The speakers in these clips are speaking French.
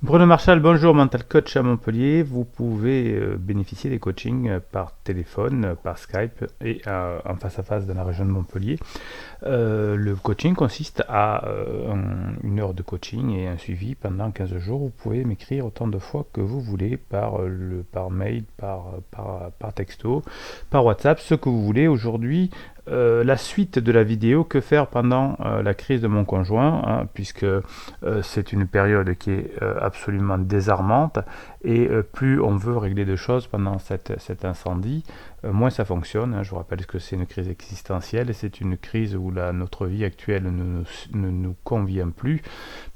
Bruno Marchal, bonjour, mental coach à Montpellier. Vous pouvez bénéficier des coachings par téléphone, par Skype et en face à face dans la région de Montpellier. Le coaching consiste à une heure de coaching et un suivi pendant 15 jours. Vous pouvez m'écrire autant de fois que vous voulez par mail, par texto, par WhatsApp, ce que vous voulez. Aujourd'hui, la suite de la vidéo, que faire pendant la crise de mon conjoint, hein, puisque c'est une période qui est absolument désarmante et plus on veut régler de choses pendant cet incendie, moins ça fonctionne, hein. Je vous rappelle que c'est une crise existentielle et c'est une crise où notre vie actuelle ne nous convient plus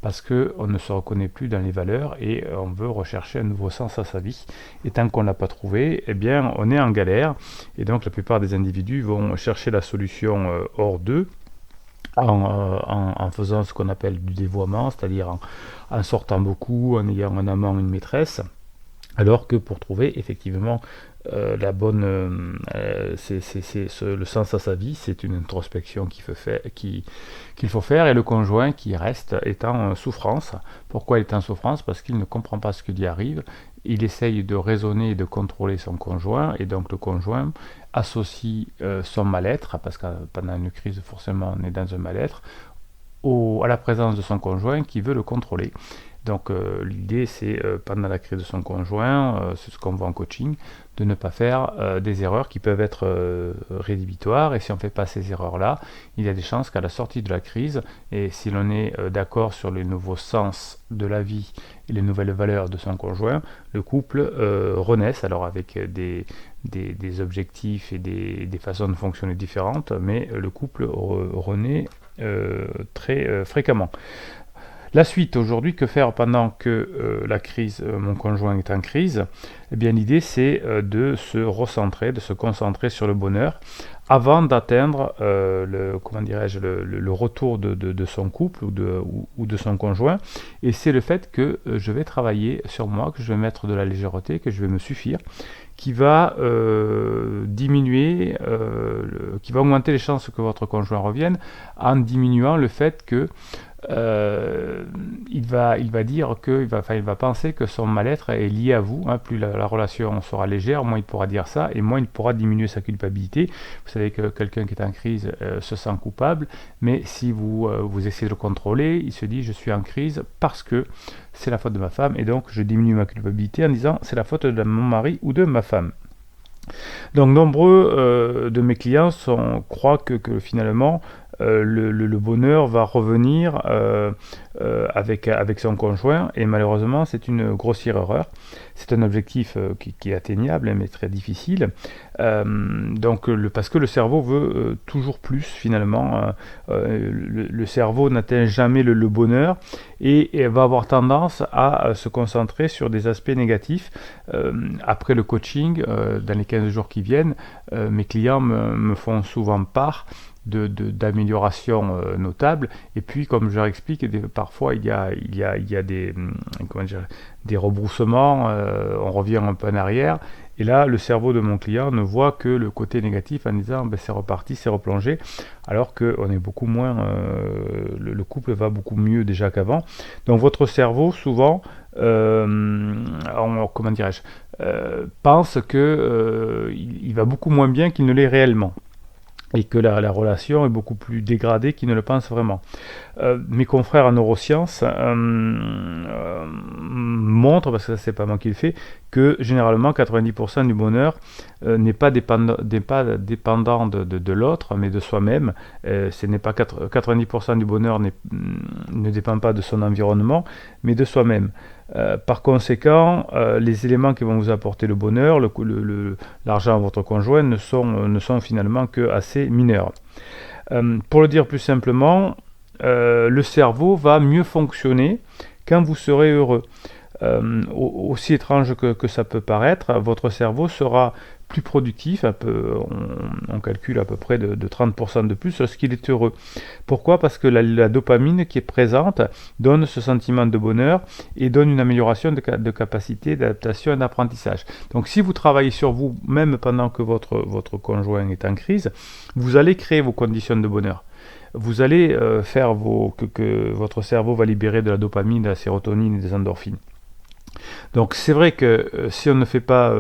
parce qu'on ne se reconnaît plus dans les valeurs et on veut rechercher un nouveau sens à sa vie. Et tant qu'on ne l'a pas trouvé, eh bien, on est en galère. Et donc la plupart des individus vont chercher la solution hors d'eux en faisant ce qu'on appelle du dévoiement, c'est-à-dire en sortant beaucoup, en ayant un amant, une maîtresse. Alors que pour trouver effectivement la bonne, le sens à sa vie, c'est une introspection qu'il faut faire, et le conjoint qui reste est en souffrance. Pourquoi il est en souffrance? Parce qu'il ne comprend pas ce qui lui arrive. Il essaye de raisonner et de contrôler son conjoint, et donc le conjoint associe son mal-être, parce que pendant une crise forcément on est dans un mal-être, à la présence de son conjoint qui veut le contrôler. Donc l'idée c'est pendant la crise de son conjoint, c'est ce qu'on voit en coaching, de ne pas faire des erreurs qui peuvent être rédhibitoires, et si on ne fait pas ces erreurs-là, il y a des chances qu'à la sortie de la crise, et si l'on est d'accord sur les nouveaux sens de la vie et les nouvelles valeurs de son conjoint, le couple renaisse, alors avec des objectifs et des façons de fonctionner différentes, mais le couple renaît très fréquemment. La suite aujourd'hui, que faire pendant que mon conjoint est en crise? Eh bien l'idée c'est de se recentrer, de se concentrer sur le bonheur avant d'atteindre le retour de son couple ou de son conjoint. Et c'est le fait que je vais travailler sur moi, que je vais mettre de la légèreté, que je vais me suffire, qui va diminuer, qui va augmenter les chances que votre conjoint revienne en diminuant le fait que il va dire que, il va penser que son mal-être est lié à vous, hein. Plus la relation sera légère, moins il pourra dire ça, et moins il pourra diminuer sa culpabilité. Vous savez que quelqu'un qui est en crise se sent coupable, mais si vous essayez de le contrôler, il se dit je suis en crise parce que c'est la faute de ma femme, et donc je diminue ma culpabilité en disant c'est la faute de mon mari ou de ma femme. Donc nombreux de mes clients croient que finalement le bonheur va revenir avec son conjoint, et malheureusement c'est une grossière erreur. C'est un objectif qui est atteignable mais très difficile, parce que le cerveau veut toujours plus finalement. Le cerveau n'atteint jamais le bonheur et va avoir tendance à se concentrer sur des aspects négatifs. Après le coaching, dans les 15 jours qui viennent, mes clients me font souvent part d'améliorations notables, et puis comme je leur explique, parfois il y a des rebroussements, on revient un peu en arrière, et là le cerveau de mon client ne voit que le côté négatif en disant c'est reparti, c'est replongé, alors qu'on est beaucoup moins, le couple va beaucoup mieux déjà qu'avant. Donc votre cerveau souvent pense que il va beaucoup moins bien qu'il ne l'est réellement, et que la relation est beaucoup plus dégradée qu'ils ne le pensent vraiment. Mes confrères en neurosciences montrent, parce que ça c'est pas moi qui le fais, que généralement 90% du bonheur n'est pas dépendant de l'autre, mais de soi-même. Ce n'est pas 90% du bonheur ne dépend pas de son environnement, mais de soi-même. Par conséquent, les éléments qui vont vous apporter le bonheur, l'argent à votre conjoint, ne sont finalement que assez mineurs. Pour le dire plus simplement, le cerveau va mieux fonctionner quand vous serez heureux. Aussi étrange que ça peut paraître, votre cerveau sera plus productif, on calcule à peu près de 30% de plus lorsqu'il est heureux. Pourquoi? Parce que la dopamine qui est présente donne ce sentiment de bonheur et donne une amélioration de capacité d'adaptation et d'apprentissage. Donc si vous travaillez sur vous, même pendant que votre conjoint est en crise, vous allez créer vos conditions de bonheur. Vous allez faire que votre cerveau va libérer de la dopamine, de la sérotonine et des endorphines. Donc c'est vrai que si on ne fait pas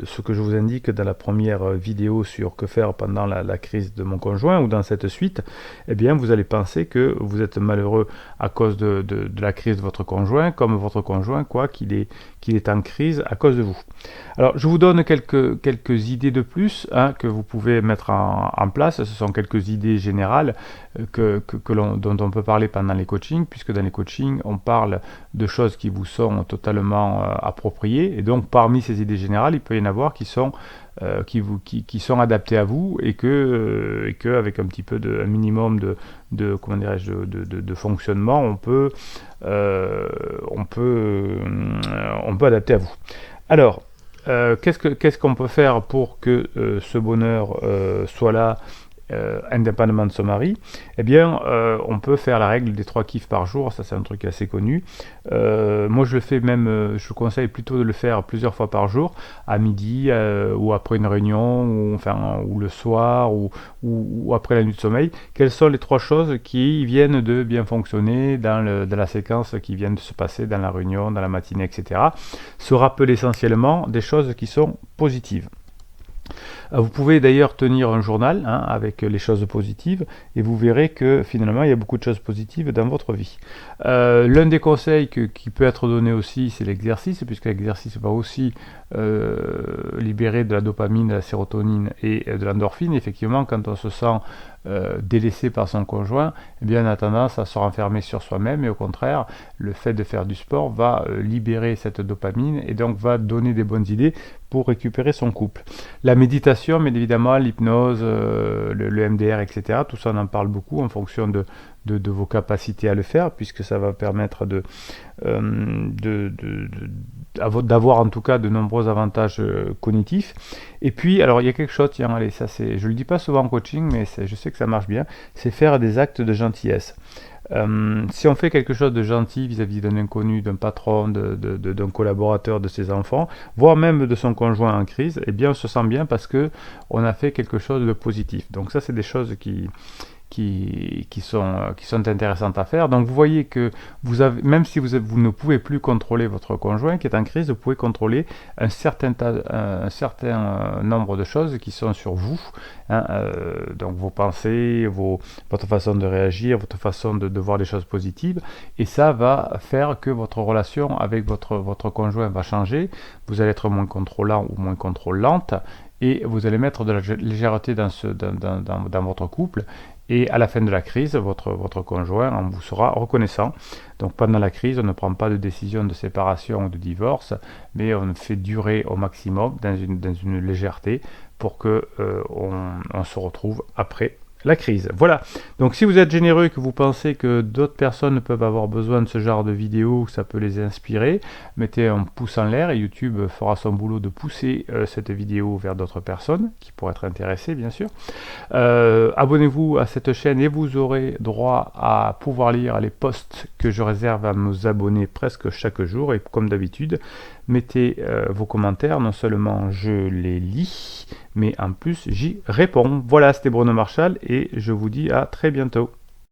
ce que je vous indique dans la première vidéo sur que faire pendant la crise de mon conjoint ou dans cette suite, eh bien vous allez penser que vous êtes malheureux à cause de la crise de votre conjoint, comme votre conjoint, quoi, qu'il est en crise à cause de vous. Alors je vous donne quelques idées de plus, hein, que vous pouvez mettre en place. Ce sont quelques idées générales dont on peut parler pendant les coachings, puisque dans les coachings on parle de choses qui vous sont totalement appropriées, et donc parmi ces idées générales il peut y en avoir qui sont adaptées à vous, et que avec un petit peu un minimum comment dirais-je, de fonctionnement, on peut adapter à vous. Alors qu'est-ce qu'on peut faire pour que ce bonheur soit là, indépendamment de son mari? Eh bien, on peut faire la règle des 3 kiffs par jour. Ça, c'est un truc assez connu. Moi, je le fais même, je vous conseille plutôt de le faire plusieurs fois par jour, à midi, ou après une réunion, ou le soir, ou après la nuit de sommeil. Quelles sont les 3 choses qui viennent de bien fonctionner dans la séquence qui vient de se passer dans la réunion, dans la matinée, etc. Se rappeler essentiellement des choses qui sont positives. Vous pouvez d'ailleurs tenir un journal, hein, avec les choses positives, et vous verrez que finalement il y a beaucoup de choses positives dans votre vie. L'un des conseils qui peut être donné aussi, c'est l'exercice, puisque l'exercice va aussi libérer de la dopamine, de la sérotonine et de l'endorphine. Effectivement, quand on se sent délaissé par son conjoint, eh bien, on a tendance à se renfermer sur soi-même, et au contraire, le fait de faire du sport va libérer cette dopamine, et donc va donner des bonnes idées pour récupérer son couple. La méditation, mais évidemment, l'hypnose, le MDR, etc., tout ça on en parle beaucoup en fonction de vos capacités à le faire, puisque ça va permettre d'avoir en tout cas de nombreux avantages cognitifs. Et puis, alors il y a quelque chose, tiens, allez, ça c'est, je le dis pas souvent en coaching, mais je sais que ça marche bien, c'est faire des actes de gentillesse. Si on fait quelque chose de gentil vis-à-vis d'un inconnu, d'un patron, d'un collaborateur, de ses enfants, voire même de son conjoint en crise, eh bien on se sent bien parce que on a fait quelque chose de positif. Donc ça, c'est des choses qui sont intéressantes à faire. Donc vous voyez que même si vous ne pouvez plus contrôler votre conjoint qui est en crise, vous pouvez contrôler un certain nombre de choses qui sont sur vous, hein, donc vos pensées, votre façon de réagir, votre façon de voir les choses positives, et ça va faire que votre relation avec votre conjoint va changer. Vous allez être moins contrôlant ou moins contrôlante, et vous allez mettre de la légèreté dans votre couple. Et à la fin de la crise, votre conjoint vous sera reconnaissant. Donc pendant la crise, on ne prend pas de décision de séparation ou de divorce, mais on fait durer au maximum dans une légèreté pour que on se retrouve après la crise. Voilà. Donc si vous êtes généreux et que vous pensez que d'autres personnes peuvent avoir besoin de ce genre de vidéos, que ça peut les inspirer, mettez un pouce en l'air, et YouTube fera son boulot de pousser cette vidéo vers d'autres personnes qui pourraient être intéressées, bien sûr. Abonnez-vous à cette chaîne et vous aurez droit à pouvoir lire les posts que je réserve à nos abonnés presque chaque jour. Et comme d'habitude, mettez vos commentaires, non seulement je les lis, mais en plus j'y réponds. Voilà, c'était Bruno Marchal, et je vous dis à très bientôt.